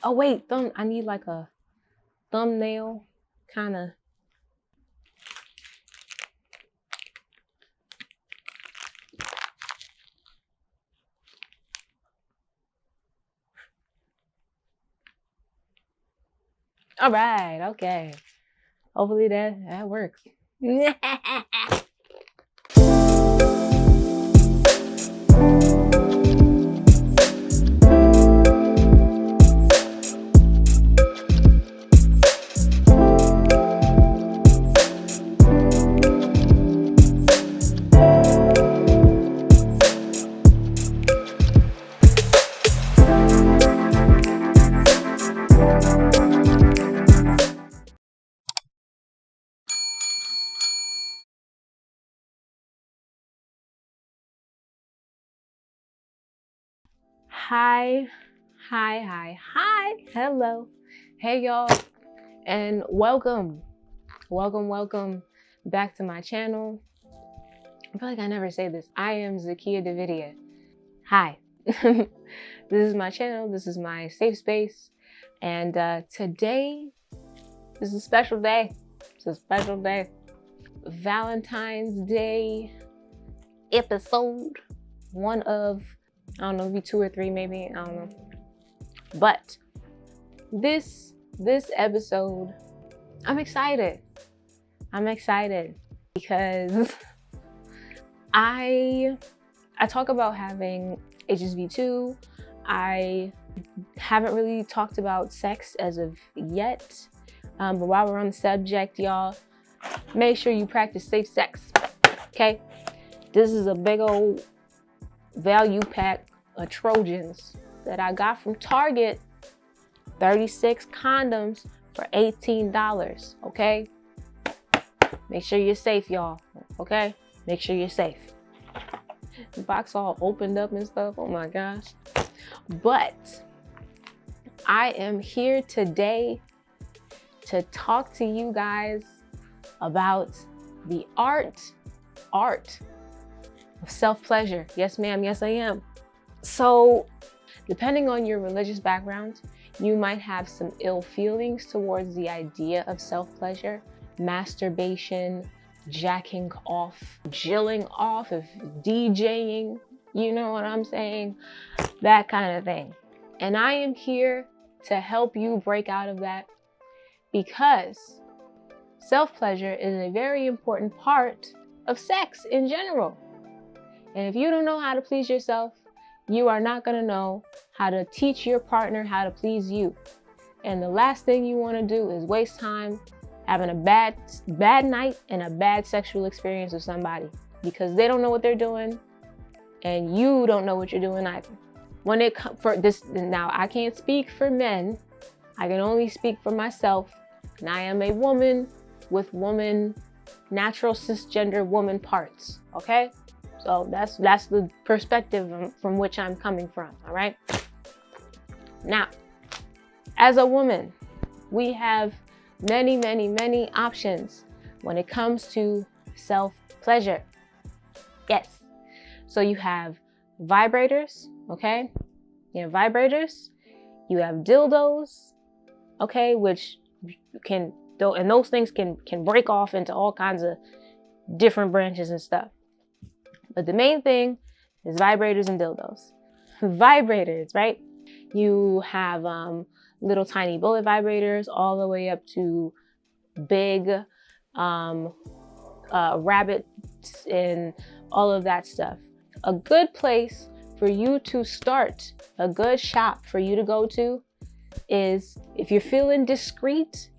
Oh wait, I need like a thumbnail kind of. All right, okay. Hopefully that works. Hi, hello, hey y'all, and welcome back to my channel. I feel like I never say this. I am Zakiya Davidia. Hi. This is my channel, this is my safe space, and today is a special day. It's a special day. Valentine's Day episode, one of, I don't know, maybe 2 or 3 maybe, I don't know. But this episode, I'm excited because I talk about having HSV2. I haven't really talked about sex as of yet, but while we're on the subject, y'all, make sure you practice safe sex, okay? This is a big old value pack of Trojans that I got from Target. 36 condoms for $18, okay? Make sure you're safe, y'all, okay? Make sure you're safe. The box all opened up and stuff, oh my gosh. But I am here today to talk to you guys about the art of self-pleasure. Yes, ma'am, yes, I am. So, depending on your religious background, you might have some ill feelings towards the idea of self-pleasure, masturbation, jacking off, jilling off, if DJing, you know what I'm saying? That kind of thing. And I am here to help you break out of that, because self-pleasure is a very important part of sex in general. And if you don't know how to please yourself, you are not gonna know how to teach your partner how to please you. And the last thing you wanna do is waste time having a bad night and a bad sexual experience with somebody, because they don't know what they're doing and you don't know what you're doing either. When it comes for this, now I can't speak for men, I can only speak for myself, and I am a woman with natural cisgender woman parts, okay? So that's the perspective from which I'm coming from, all right? Now, as a woman, we have many options when it comes to self-pleasure. Yes. So you have vibrators, okay? You have vibrators, you have dildos, okay, which can, and those things can break off into all kinds of different branches and stuff. But the main thing is vibrators and dildos. Vibrators, right? You have little tiny bullet vibrators all the way up to big rabbits and all of that stuff. A good place for you to start, a good shop for you to go to is, if you're feeling discreet,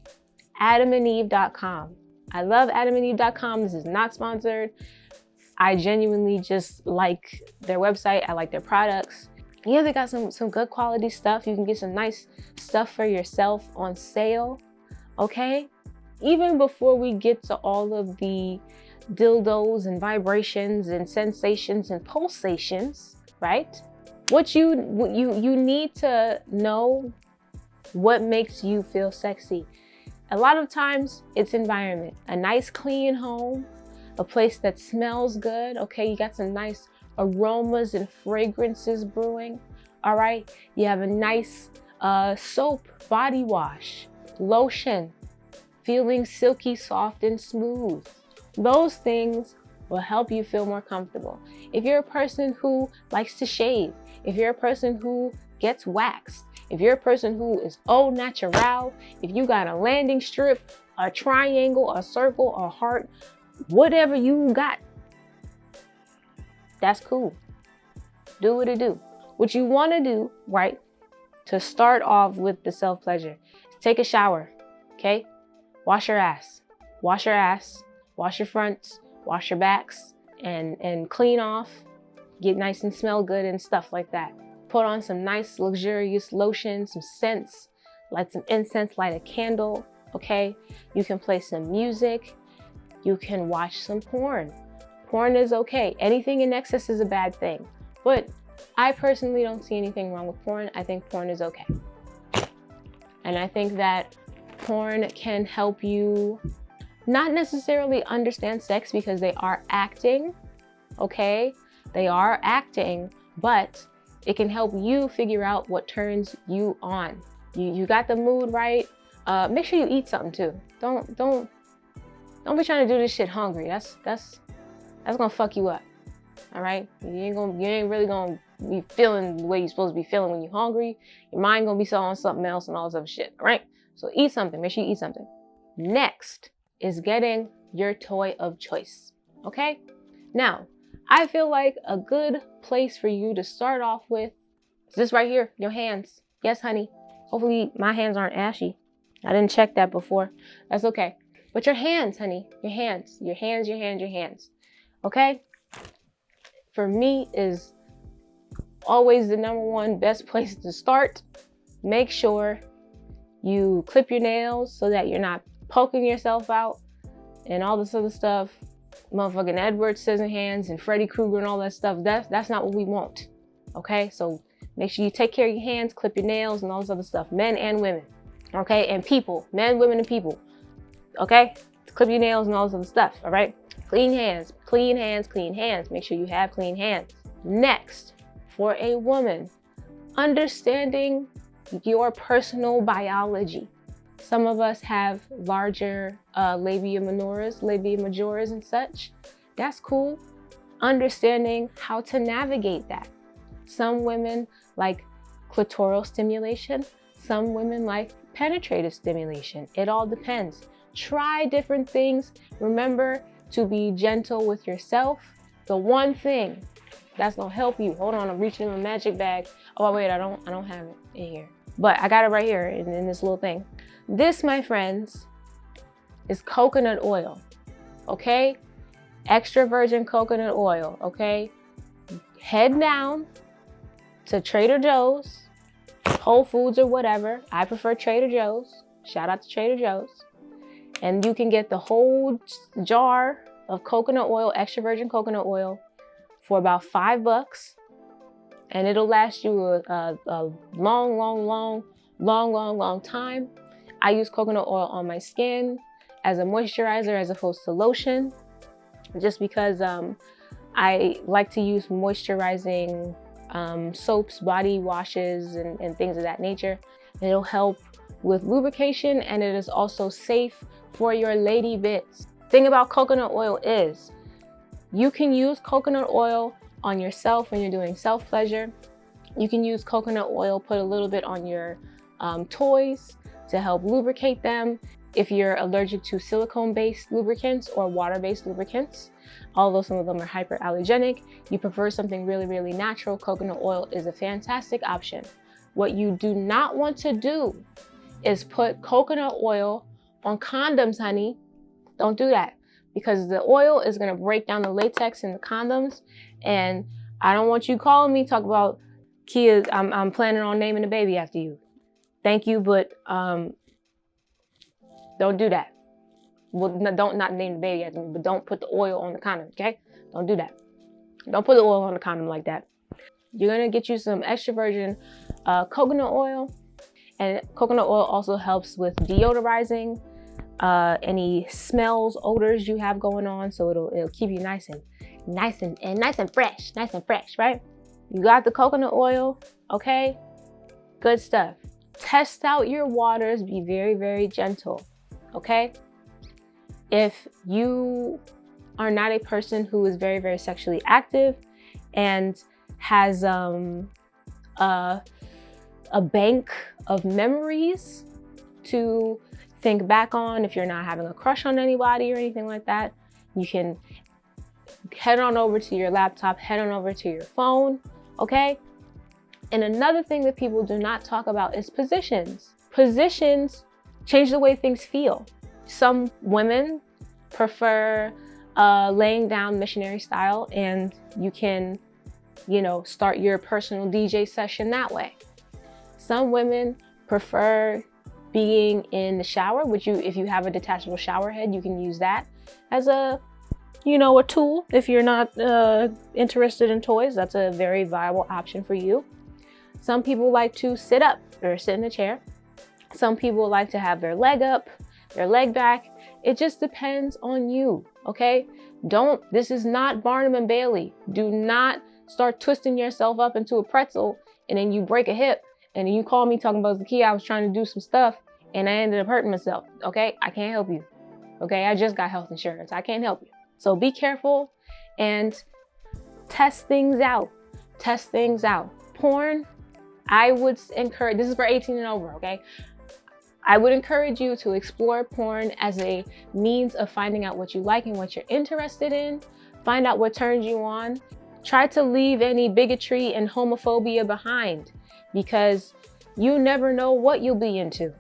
adamandeve.com. I love adamandeve.com. This is not sponsored. I genuinely just like their website. I like their products. Yeah, they got some good quality stuff. You can get some nice stuff for yourself on sale, okay? Even before we get to all of the dildos and vibrations and sensations and pulsations, right? What you need to know what makes you feel sexy. A lot of times it's environment. A nice clean home, a place that smells good, okay? You got some nice aromas and fragrances brewing, all right? You have a nice soap, body wash, lotion, feeling silky, soft, and smooth. Those things will help you feel more comfortable. If you're a person who likes to shave, if you're a person who gets waxed, if you're a person who is au natural, if you got a landing strip, a triangle, a circle, a heart, whatever you got, that's cool. Do what it do. What you want to do, right, to start off with the self-pleasure, take a shower, okay? Wash your ass, wash your fronts, wash your backs, and clean off, get nice and smell good and stuff like that. Put on some nice luxurious lotion, some scents, light some incense, light a candle, okay? You can play some music, you can watch some porn. Porn is okay. Anything in excess is a bad thing, but I personally don't see anything wrong with porn. I think porn is okay. And I think that porn can help you not necessarily understand sex because they are acting, okay? They are acting, but it can help you figure out what turns you on. You got the mood right. Make sure you eat something too. Don't be trying to do this shit hungry. That's gonna fuck you up. All right? You ain't really gonna be feeling the way you're supposed to be feeling when you're hungry. Your mind gonna be on something else and all this other shit. All right? So eat something. Make sure you eat something. Next is getting your toy of choice. Okay? Now, I feel like a good place for you to start off with is this right here, your hands. Yes, honey. Hopefully my hands aren't ashy. I didn't check that before. That's okay. But your hands, honey, your hands. Okay? For me is always the number one best place to start. Make sure you clip your nails so that you're not poking yourself out and all this other stuff. Motherfucking Edward Scissorhands and Freddy Krueger and all that stuff. That's not what we want. Okay? So make sure you take care of your hands, clip your nails and all this other stuff. Men and women. Okay? And people. Men, women, and people. Okay? Clip your nails and all this other stuff. All right? Clean hands. Clean hands. Clean hands. Make sure you have clean hands. Next, for a woman, understanding your personal biology. Some of us have larger labia majoras and such. That's cool. Understanding how to navigate that. Some women like clitoral stimulation. Some women like penetrative stimulation. It all depends. Try different things. Remember to be gentle with yourself. The one thing that's gonna help you. Hold on, I'm reaching in my magic bag. Oh wait, I don't have it in here. But I got it right here in this little thing. This, my friends, is coconut oil, okay? Extra virgin coconut oil, okay? Head down to Trader Joe's, Whole Foods or whatever. I prefer Trader Joe's. Shout out to Trader Joe's. And you can get the whole jar of coconut oil, extra virgin coconut oil, for about $5. And it'll last you a long time. I use coconut oil on my skin as a moisturizer as opposed to lotion, just because I like to use moisturizing soaps, body washes, and things of that nature. It'll help with lubrication, and it is also safe for your lady bits. Thing about coconut oil is you can use coconut oil on yourself when you're doing self-pleasure. You can use coconut oil, put a little bit on your toys to help lubricate them. If you're allergic to silicone-based lubricants or water-based lubricants, although some of them are hyperallergenic, you prefer something really, really natural, coconut oil is a fantastic option. What you do not want to do is put coconut oil on condoms, honey. Don't do that, because the oil is gonna break down the latex in the condoms, and I don't want you calling me talk about, Kia, I'm planning on naming the baby after you. Thank you, but don't do that. Well, don't not name the baby after me, but don't put the oil on the condom, okay? Don't do that. Don't put the oil on the condom like that. You're gonna get you some extra virgin coconut oil, and coconut oil also helps with deodorizing any smells, odors you have going on, so it'll keep you nice and fresh, right? You got the coconut oil, okay? Good stuff. Test out your waters, be very, very gentle, okay? If you are not a person who is very, very sexually active and has a bank of memories to think back on, if you're not having a crush on anybody or anything like that, you can head on over to your laptop, head on over to your phone, okay? And another thing that people do not talk about is positions. Positions change the way things feel. Some women prefer laying down missionary style, and you can, you know, start your personal DJ session that way. Some women prefer being in the shower, which if you have a detachable shower head, you can use that as a, you know, a tool. If you're not interested in toys, that's a very viable option for you. Some people like to sit up or sit in the chair. Some people like to have their leg up, their leg back. It just depends on you, okay? This is not Barnum and Bailey. Do not start twisting yourself up into a pretzel and then you break a hip and then you call me talking about, Zakiya, I was trying to do some stuff and I ended up hurting myself, okay? I can't help you, okay? I just got health insurance. I can't help you. So be careful and test things out. Test things out. Porn, I would encourage, this is for 18 and over, okay? I would encourage you to explore porn as a means of finding out what you like and what you're interested in. Find out what turns you on. Try to leave any bigotry and homophobia behind, because you never know what you'll be into.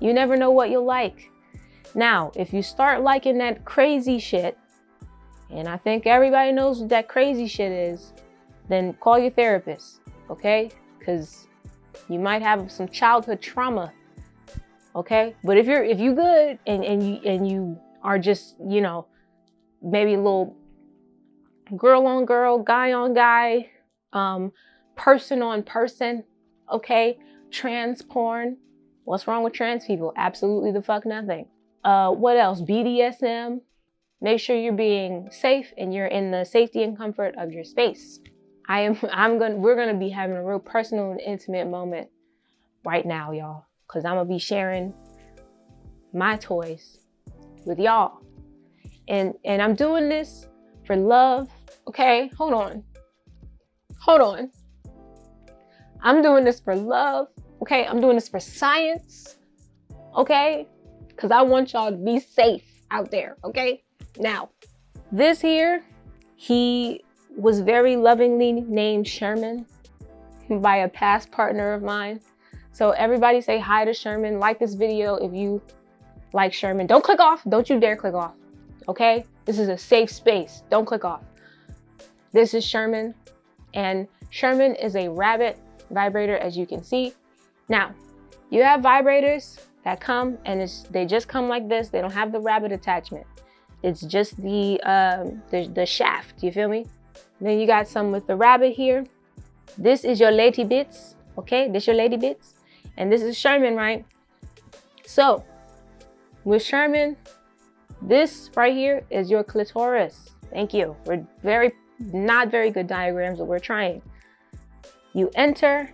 You never know what you'll like. Now, if you start liking that crazy shit, and I think everybody knows what that crazy shit is, then call your therapist, okay? Because you might have some childhood trauma, okay? But if you good and you are just, you know, maybe a little girl on girl, guy on guy, person on person, okay? Trans porn. What's wrong with trans people? Absolutely the fuck nothing. What else? BDSM. Make sure you're being safe and you're in the safety and comfort of your space. We're gonna be having a real personal and intimate moment right now, y'all, because I'm gonna be sharing my toys with y'all. And I'm doing this for love. Okay, hold on. I'm doing this for love. Okay, I'm doing this for science. Okay, because I want y'all to be safe out there. Okay, now this here, he was very lovingly named Sherman by a past partner of mine. So everybody say hi to Sherman. Like this video if you like Sherman. Don't click off. Don't you dare click off. Okay? This is a safe space. Don't click off. This is Sherman. And Sherman is a rabbit vibrator, as you can see. Now, you have vibrators that come and they just come like this. They don't have the rabbit attachment. It's just the shaft. You feel me? Then you got some with the rabbit here. This is your lady bits, okay? This your lady bits. And this is Sherman, right? So, with Sherman, this right here is your clitoris. Thank you. We're not very good diagrams, but we're trying. You enter,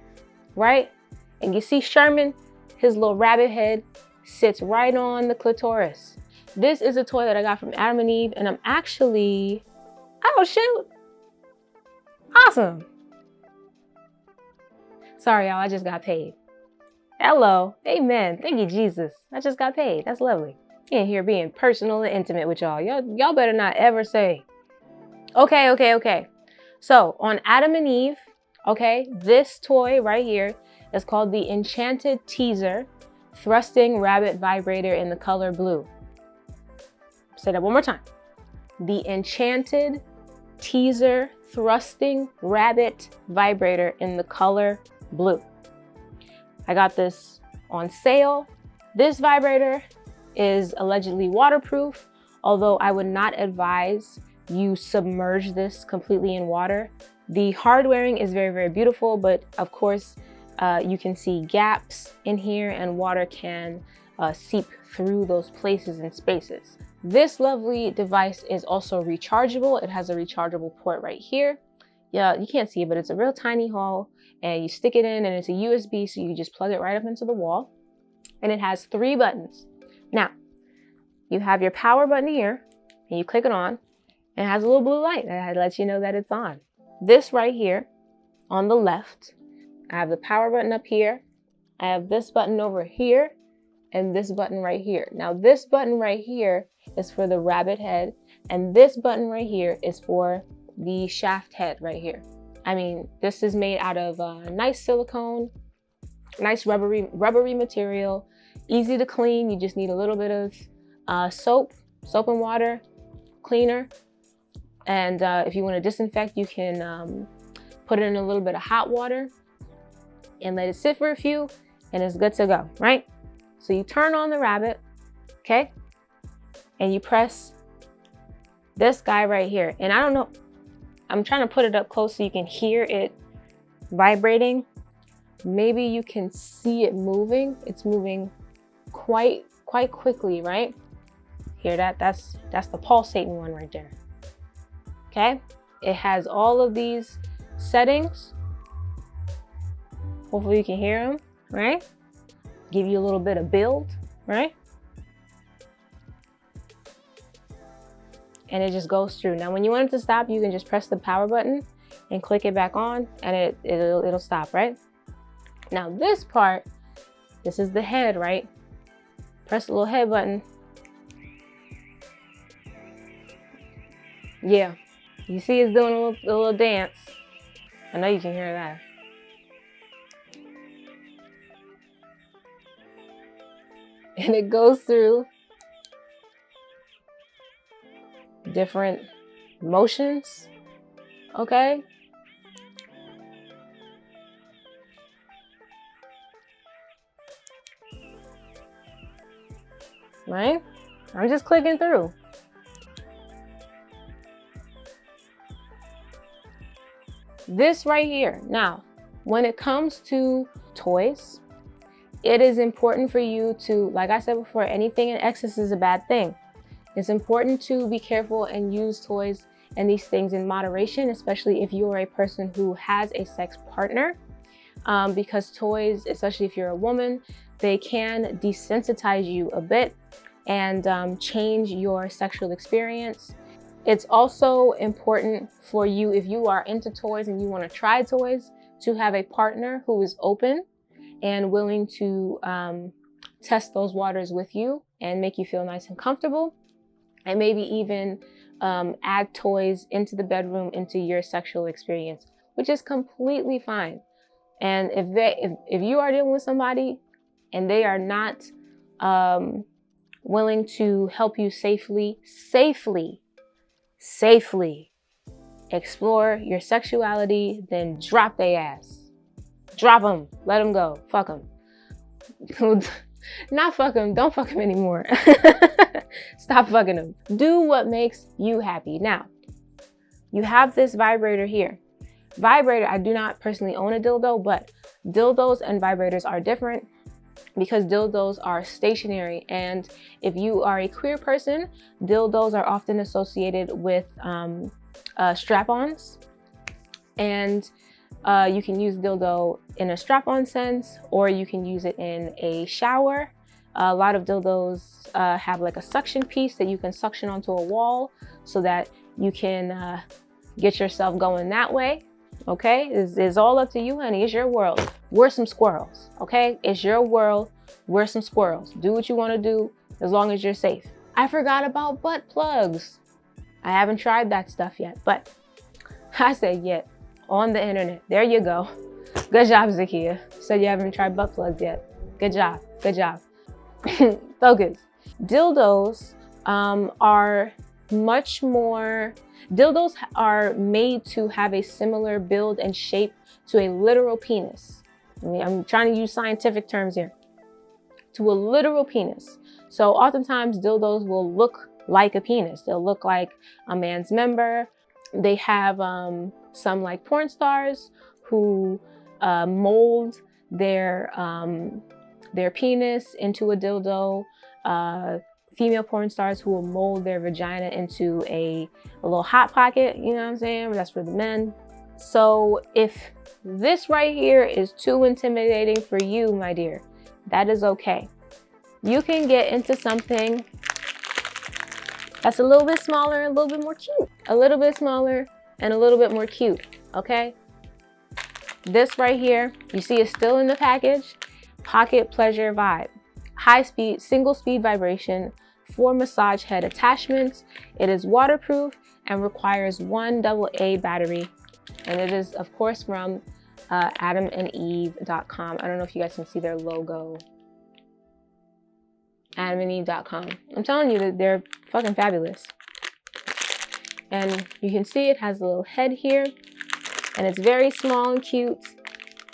right? And you see Sherman, his little rabbit head sits right on the clitoris. This is a toy that I got from Adam and Eve, and I'm actually, oh shoot. Awesome. Sorry, y'all, I just got paid. Hello, amen. Thank you, Jesus. I just got paid. That's lovely. In here being personal and intimate with y'all. Y'all better not ever say. Okay. So on Adam and Eve, okay, this toy right here is called the Enchanted Teaser Thrusting Rabbit Vibrator in the color blue. Say that one more time. The Enchanted Teaser Thrusting Rabbit Vibrator in the color blue. I got this on sale. This vibrator is allegedly waterproof, although I would not advise you submerge this completely in water. The hardwaring is very, very beautiful, but of course, you can see gaps in here and water can seep through those places and spaces. This lovely device is also rechargeable. It has a rechargeable port right here. yeah, you can't see it, but it's a real tiny hole, and you stick it in, and it's a USB, so you just plug it right up into the wall. And it has 3 buttons. Now, you have your power button here, and you click it on, and it has a little blue light that lets you know that it's on. This right here, on the left, I have the power button up here, I have this button over here, and this button right here. Now, this button right here is for the rabbit head, and this button right here is for the shaft head right here. I mean, this is made out of nice silicone, nice rubbery material, easy to clean. You just need a little bit of soap and water, cleaner. And if you want to disinfect, you can put it in a little bit of hot water and let it sit for a few, and it's good to go, right? So you turn on the rabbit, okay? And you press this guy right here. And I don't know, I'm trying to put it up close so you can hear it vibrating. Maybe you can see it moving. It's moving quite quickly, right? Hear that? That's the pulsating one right there. Okay? It has all of these settings. Hopefully you can hear them, right? Give you a little bit of build, right? And it just goes through. Now, when you want it to stop, you can just press the power button and click it back on, and it'll stop, right? Now, this part, this is the head, right? Press the little head button. Yeah, you see it's doing a little dance. I know you can hear that. And it goes through different motions, okay? Right? I'm just clicking through. This right here. Now, when it comes to toys, it is important for you to, like I said before, anything in excess is a bad thing. It's important to be careful and use toys and these things in moderation, especially if you're a person who has a sex partner, because toys, especially if you're a woman, they can desensitize you a bit and change your sexual experience. It's also important for you, if you are into toys and you want to try toys, to have a partner who is open and willing to test those waters with you and make you feel nice and comfortable, and maybe even add toys into the bedroom, into your sexual experience, which is completely fine. And if you are dealing with somebody and they are not willing to help you safely explore your sexuality, then drop their ass. Drop them, let them go, fuck them. Not fuck them, don't fuck them anymore. Stop fucking them. Do what makes you happy. Now, you have this vibrator here. Vibrator, I do not personally own a dildo, but dildos and vibrators are different because dildos are stationary. And if you are a queer person, dildos are often associated with strap-ons. And you can use dildo in a strap-on sense, or you can use it in a shower. A lot of dildos have like a suction piece that you can suction onto a wall so that you can get yourself going that way. Okay, it's all up to you, honey. It's your world. We're some squirrels, okay? It's your world. We're some squirrels. Do what you want to do as long as you're safe. I forgot about butt plugs. I haven't tried that stuff yet, but I said yet on the internet. There you go. Good job, Zakiya. Said you haven't tried butt plugs yet. Good job. Good job. Focus. Dildos are much more. Dildos are made to have a similar build and shape to a literal penis. I'm trying to use scientific terms here. To a literal penis. So oftentimes dildos will look like a penis. They'll look like a man's member. They have some like porn stars who mold their penis into a dildo. Female porn stars who will mold their vagina into a little hot pocket, you know what I'm saying? That's for the men. So if this right here is too intimidating for you, my dear, that is okay. You can get into something that's a little bit smaller, a little bit more cute. A little bit smaller and a little bit more cute, okay? This right here, you see it's still in the package. Pocket Pleasure Vibe. High speed, single speed vibration, 4 massage head attachments. It is waterproof and requires 1 AA battery. And it is, of course, from adamandeve.com. I don't know if you guys can see their logo. adamandeve.com. I'm telling you that they're fucking fabulous. And you can see it has a little head here, and it's very small and cute,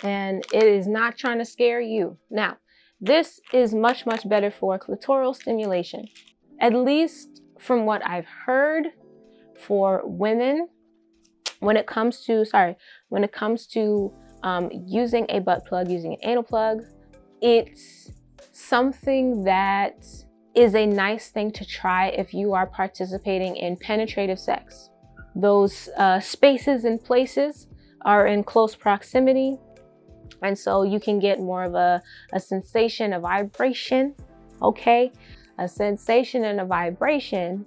and it is not trying to scare you. Now, this is much, much better for clitoral stimulation. At least from what I've heard, for women, when it comes to using a butt plug, using an anal plug, it's something that is a nice thing to try if you are participating in penetrative sex. Those spaces and places are in close proximity, and so you can get more of a sensation, a vibration, okay? A sensation and a vibration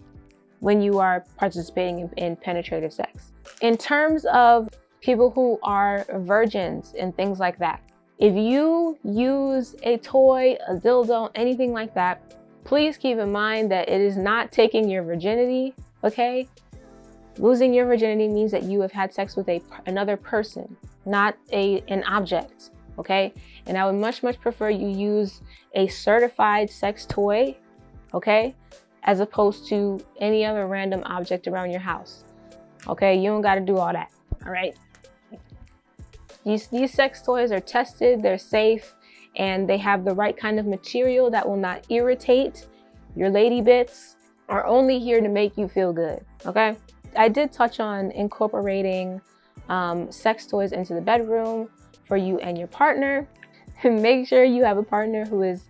when you are participating in penetrative sex. In terms of people who are virgins and things like that, if you use a toy, a dildo, anything like that, please keep in mind that it is not taking your virginity, okay? Losing your virginity means that you have had sex with another person, not an object, okay? And I would much, much prefer you use a certified sex toy, okay? As opposed to any other random object around your house, okay? You don't gotta do all that, all right? These sex toys are tested, they're safe, and they have the right kind of material that will not irritate your lady bits, are only here to make you feel good, okay? I did touch on incorporating sex toys into the bedroom for you and your partner. Make sure you have a partner who is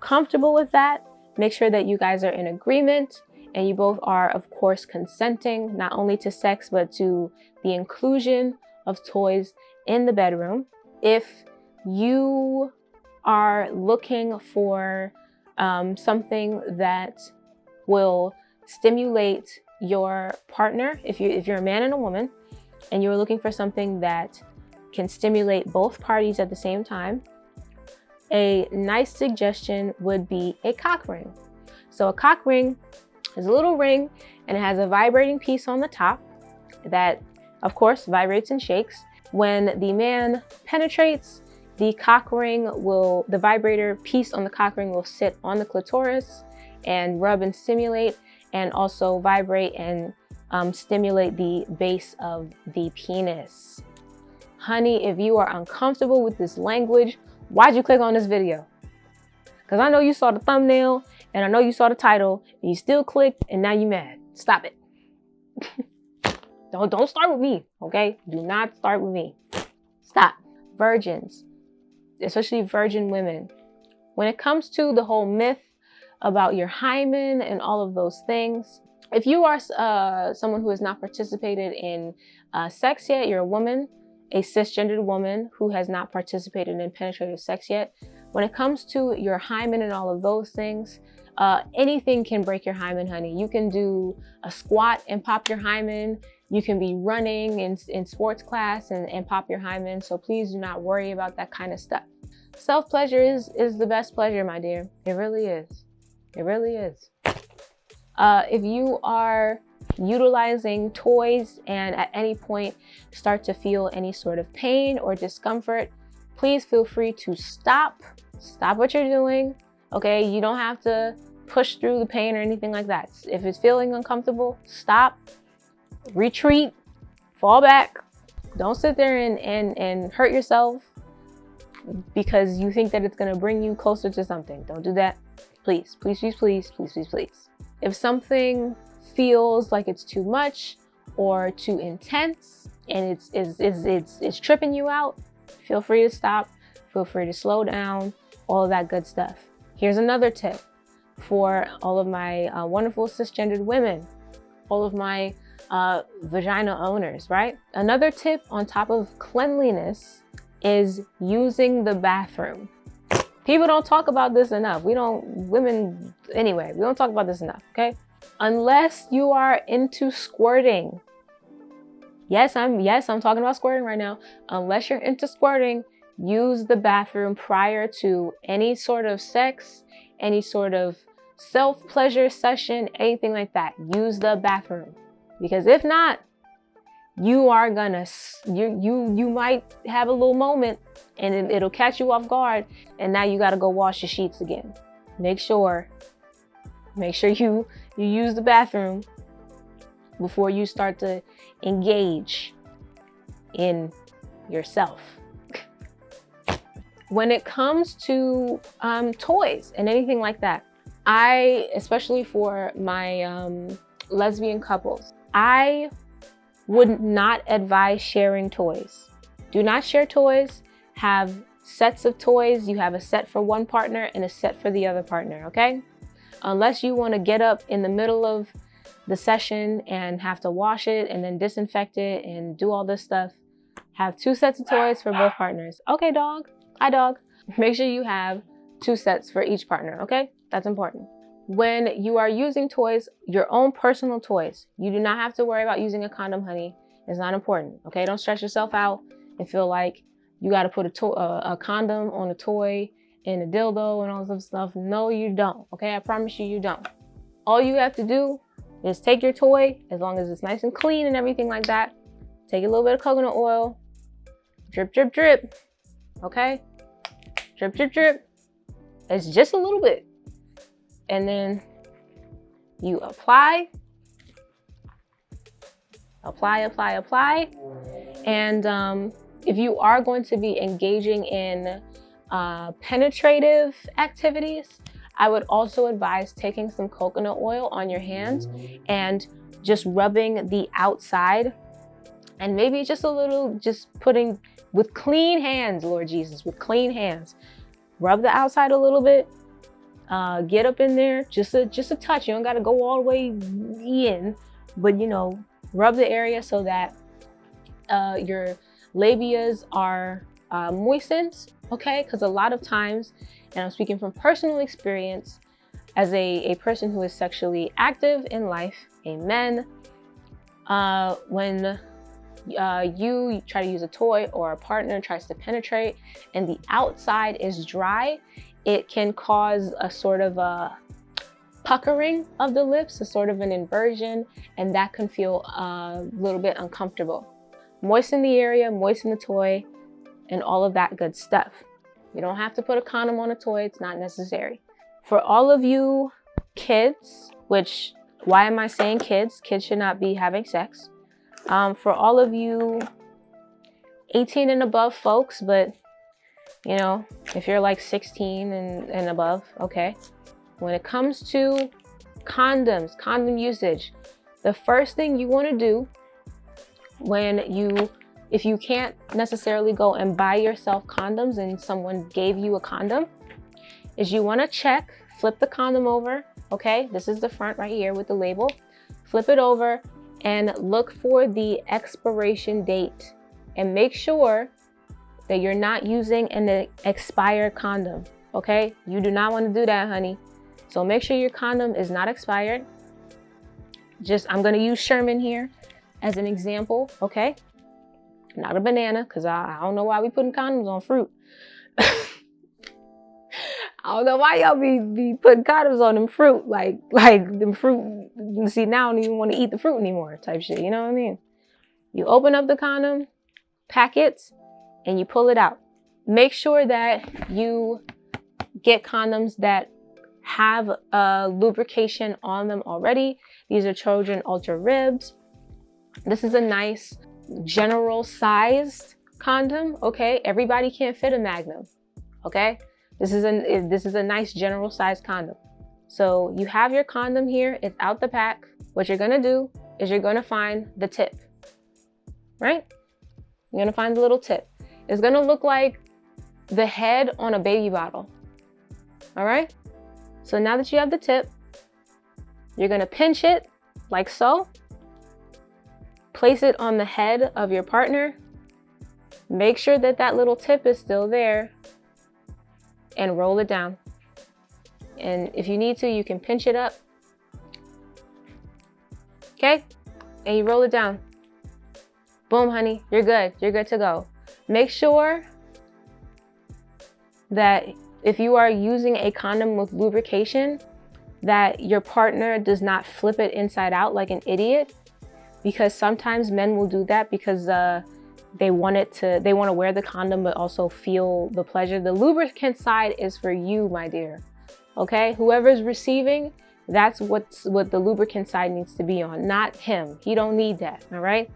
comfortable with that. Make sure that you guys are in agreement and you both are, of course, consenting, not only to sex, but to the inclusion of toys in the bedroom. If you are looking for something that will stimulate your partner, if you're a man and a woman, and you're looking for something that can stimulate both parties at the same time, a nice suggestion would be a cock ring. So a cock ring is a little ring and it has a vibrating piece on the top that, of course, vibrates and shakes. When the man penetrates, the vibrator piece on the cock ring will sit on the clitoris and rub and stimulate, and also vibrate and stimulate the base of the penis. Honey, if you are uncomfortable with this language, why'd you click on this video? Because I know you saw the thumbnail and I know you saw the title and you still clicked and now you mad. Stop it. Don't start with me, okay? Do not start with me. Stop. Virgins, especially virgin women. When it comes to the whole myth about your hymen and all of those things, if you are someone who has not participated in sex yet, you're a woman, a cisgendered woman who has not participated in penetrative sex yet, when it comes to your hymen and all of those things, anything can break your hymen, honey. You can do a squat and pop your hymen. You can be running in sports class and pop your hymen. So please do not worry about that kind of stuff. Self-pleasure is the best pleasure, my dear. It really is. It really is. If you are utilizing toys and at any point start to feel any sort of pain or discomfort, please feel free to stop what you're doing, okay? You don't have to push through the pain or anything like that. If it's feeling uncomfortable, stop, retreat, fall back. Don't sit there and hurt yourself because you think that it's gonna bring you closer to something. Don't do that. Please, please, please, please, please, please, please. If something feels like it's too much or too intense and it's tripping you out, feel free to stop, feel free to slow down, all of that good stuff. Here's another tip for all of my wonderful cisgendered women, all of my vagina owners, right? Another tip on top of cleanliness is using the bathroom. People don't talk about this enough. We don't talk about this enough, okay? Unless you are into squirting. Yes, I'm talking about squirting right now. Unless you're into squirting, use the bathroom prior to any sort of sex, any sort of self-pleasure session, anything like that. Use the bathroom. Because if not, you might have a little moment and it'll catch you off guard, and now you got to go wash your sheets again. Make sure you use the bathroom before you start to engage in yourself. When it comes to toys and anything like that, especially for my lesbian couples, I would not advise sharing toys. Do not share toys. Have sets of toys. You have a set for one partner and a set for the other partner, okay? Unless you want to get up in the middle of the session and have to wash it and then disinfect it and do all this stuff, have 2 sets of toys for both partners. Okay, dog. Hi, dog. Make sure you have 2 sets for each partner, okay? That's important. When you are using toys, your own personal toys, you do not have to worry about using a condom, honey. It's not important, okay? Don't stress yourself out and feel like you got to put a condom on a toy and a dildo and all this stuff. No, you don't, okay? I promise you, you don't. All you have to do is take your toy, as long as it's nice and clean and everything like that. Take a little bit of coconut oil, drip, drip, drip, okay? Drip, drip, drip. It's just a little bit. And then you apply. And if you are going to be engaging in penetrative activities, I would also advise taking some coconut oil on your hands and just rubbing the outside, and maybe just a little, just putting with clean hands, Lord Jesus, with clean hands. Rub the outside a little bit. Get up in there, just a touch. You don't got to go all the way in, but rub the area so that your labias are moistened, okay? Because a lot of times, and I'm speaking from personal experience as a person who is sexually active in life, amen, when you try to use a toy or a partner tries to penetrate and the outside is dry, it can cause a sort of a puckering of the lips, a sort of an inversion, and that can feel a little bit uncomfortable. Moisten the area, moisten the toy, and all of that good stuff. You don't have to put a condom on a toy, it's not necessary. For all of you kids, which, why am I saying kids? Kids should not be having sex. For all of you 18 and above folks, but if you're like 16 and above, okay. When it comes to condoms, condom usage, the first thing you want to do if you can't necessarily go and buy yourself condoms and someone gave you a condom, is you want to check, flip the condom over, okay? This is the front right here with the label. Flip it over and look for the expiration date and make sure that you're not using an expired condom, okay? You do not want to do that, honey. So make sure your condom is not expired. I'm gonna use Sherman here as an example, okay? Not a banana, because I don't know why we putting condoms on fruit. I don't know why y'all be putting condoms on them fruit, like them fruit. See, now I don't even want to eat the fruit anymore type shit, you know what I mean? You open up the condom packet and you pull it out. Make sure that you get condoms that have lubrication on them already. These are Trojan Ultra Ribbed. This is a nice general sized condom, okay? Everybody can't fit a Magnum, okay? This is a nice general sized condom. So you have your condom here, it's out the pack. What you're gonna do is you're gonna find the tip, right? You're gonna find the little tip. It's gonna look like the head on a baby bottle, all right? So now that you have the tip, you're gonna pinch it like so, place it on the head of your partner. Make sure that that little tip is still there and roll it down. And if you need to, you can pinch it up. Okay? And you roll it down. Boom, honey, you're good. You're good to go. Make sure that if you are using a condom with lubrication, that your partner does not flip it inside out like an idiot, because sometimes men will do that because they want to wear the condom but also feel the pleasure. The lubricant side is for you, my dear. Okay, whoever's receiving, that's what the lubricant side needs to be on, not him. He don't need that. All right,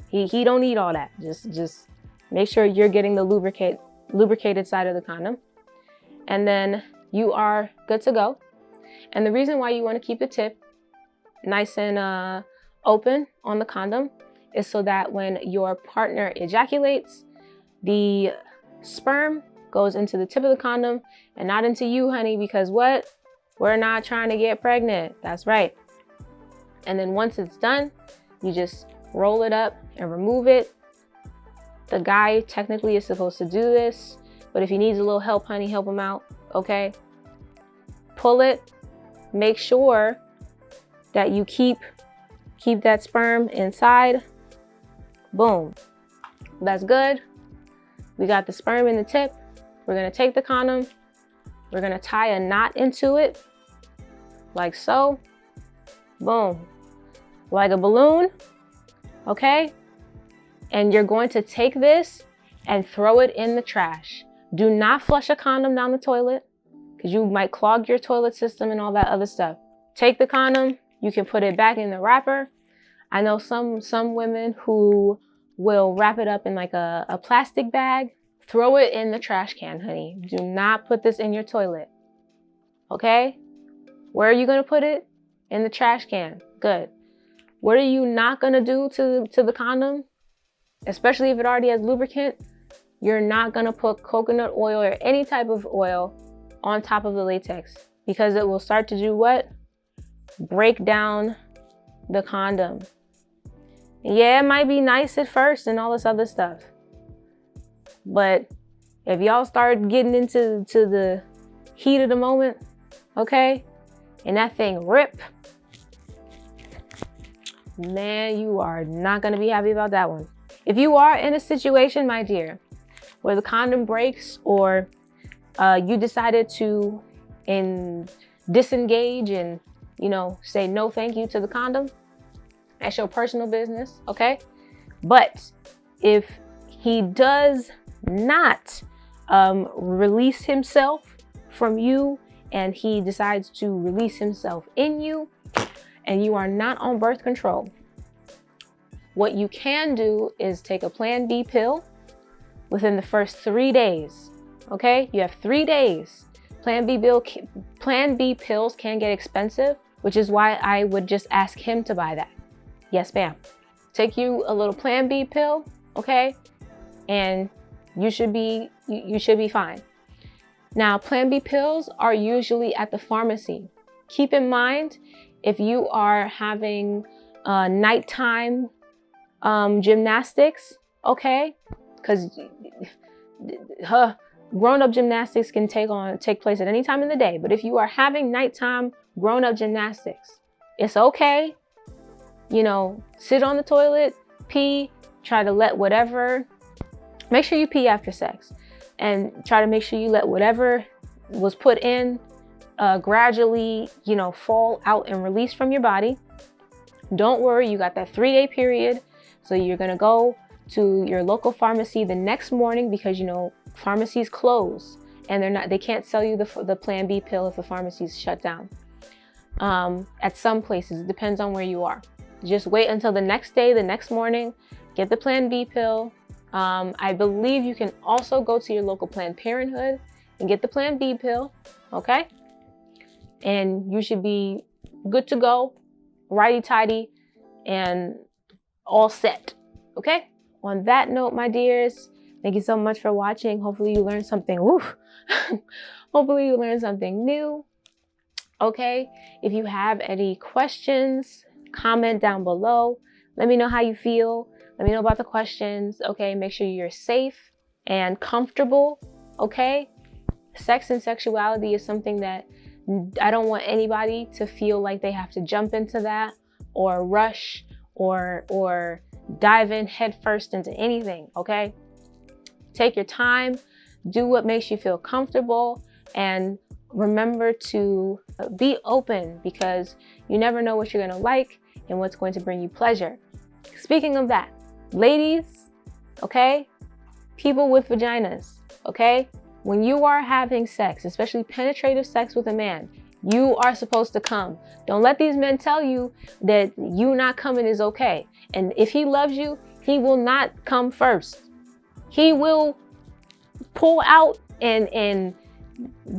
he don't need all that. Just make sure you're getting the lubricated side of the condom, and then you are good to go. And the reason why you want to keep the tip nice and open on the condom is so that when your partner ejaculates, the sperm goes into the tip of the condom and not into you, honey, because what? We're not trying to get pregnant. That's right. And then once it's done, you just roll it up and remove it. The guy technically is supposed to do this, but if he needs a little help, honey, help him out, okay? Pull it. Make sure that you keep that sperm inside. Boom. That's good. We got the sperm in the tip. We're gonna take the condom. We're gonna tie a knot into it, like so. Boom. Like a balloon, okay? And you're going to take this and throw it in the trash. Do not flush a condom down the toilet, because you might clog your toilet system and all that other stuff. Take the condom, you can put it back in the wrapper. I know some women who will wrap it up in like a plastic bag. Throw it in the trash can, honey. Do not put this in your toilet, okay? Where are you gonna put it? In the trash can, good. What are you not gonna do to the condom? Especially if it already has lubricant, you're not gonna put coconut oil or any type of oil on top of the latex, because it will start to do what? Break down the condom. Yeah, it might be nice at first and all this other stuff, but if y'all start getting into the heat of the moment, okay, and that thing rip, man, you are not gonna be happy about that one. If you are in a situation, my dear, where the condom breaks, or you decided to disengage and, you know, say no thank you to the condom, that's your personal business, okay? But if he does not release himself from you, and he decides to release himself in you, and you are not on birth control, what you can do is take a Plan B pill within the first 3 days, okay? You have 3 days. Plan B pills can get expensive, which is why I would just ask him to buy that. Yes, ma'am. Take you a little Plan B pill, okay? And you should be fine. Now, Plan B pills are usually at the pharmacy. Keep in mind, if you are having nighttime gymnastics, okay? Because grown-up gymnastics can take place at any time in the day. But if you are having nighttime grown-up gymnastics, it's okay. You know, sit on the toilet, pee, try to let whatever, make sure you pee after sex, and try to make sure you let whatever was put in gradually, you know, fall out and release from your body. Don't worry, you got that 3-day period. So you're gonna go to your local pharmacy the next morning, because, you know, pharmacies close and they can't sell you the Plan B pill if the pharmacy's shut down. At some places, it depends on where you are. Just wait until the next day, the next morning, get the Plan B pill. I believe you can also go to your local Planned Parenthood and get the Plan B pill, okay? And you should be good to go, righty-tighty, and all set, okay? On that note, my dears, thank you so much for watching. Hopefully you learned something, hopefully you learned something new, okay? If you have any questions, comment down below. Let me know how you feel. Let me know about the questions, okay? Make sure you're safe and comfortable, okay? Sex and sexuality is something that I don't want anybody to feel like they have to jump into that or rush or dive in head first into anything, okay? Take your time, do what makes you feel comfortable, and remember to be open, because you never know what you're gonna like and what's going to bring you pleasure. Speaking of that, ladies, okay? People with vaginas, okay? When you are having sex, especially penetrative sex with a man, you are supposed to come. Don't let these men tell you that you not coming is okay. And if he loves you, he will not come first. He will pull out and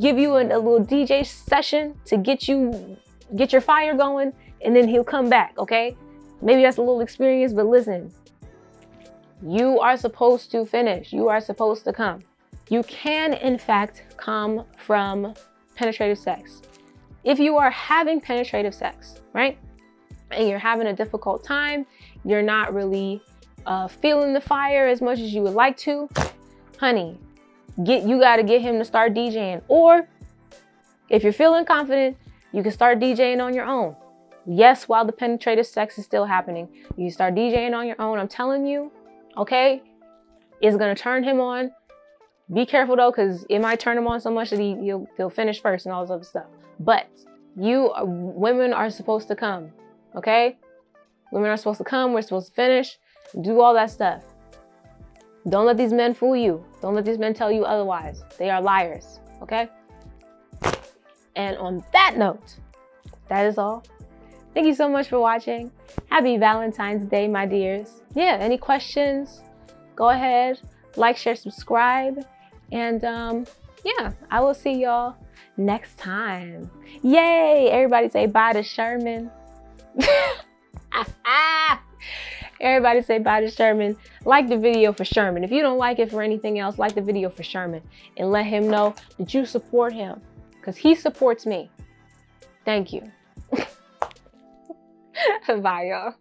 give you a little DJ session to get your fire going, and then he'll come back, okay? Maybe that's a little experience, but listen, you are supposed to finish. You are supposed to come. You can, in fact, come from penetrative sex. If you are having penetrative sex, right, and you're having a difficult time, you're not really feeling the fire as much as you would like to, honey, you got to get him to start DJing. Or if you're feeling confident, you can start DJing on your own. Yes, while the penetrative sex is still happening, you can start DJing on your own. I'm telling you, okay, it's going to turn him on. Be careful though, because it might turn him on so much that he'll finish first and all this other stuff. But women are supposed to come, okay? Women are supposed to come, we're supposed to finish, do all that stuff. Don't let these men fool you. Don't let these men tell you otherwise. They are liars, okay? And on that note, that is all. Thank you so much for watching. Happy Valentine's Day, my dears. Yeah, any questions? Go ahead, like, share, subscribe. And yeah, I will see y'all next time. Yay! Everybody say bye to Sherman. Everybody say bye to Sherman. Like the video for Sherman. If you don't like it for anything else, like the video for Sherman and let him know that you support him, because he supports me. Thank you. Bye, y'all.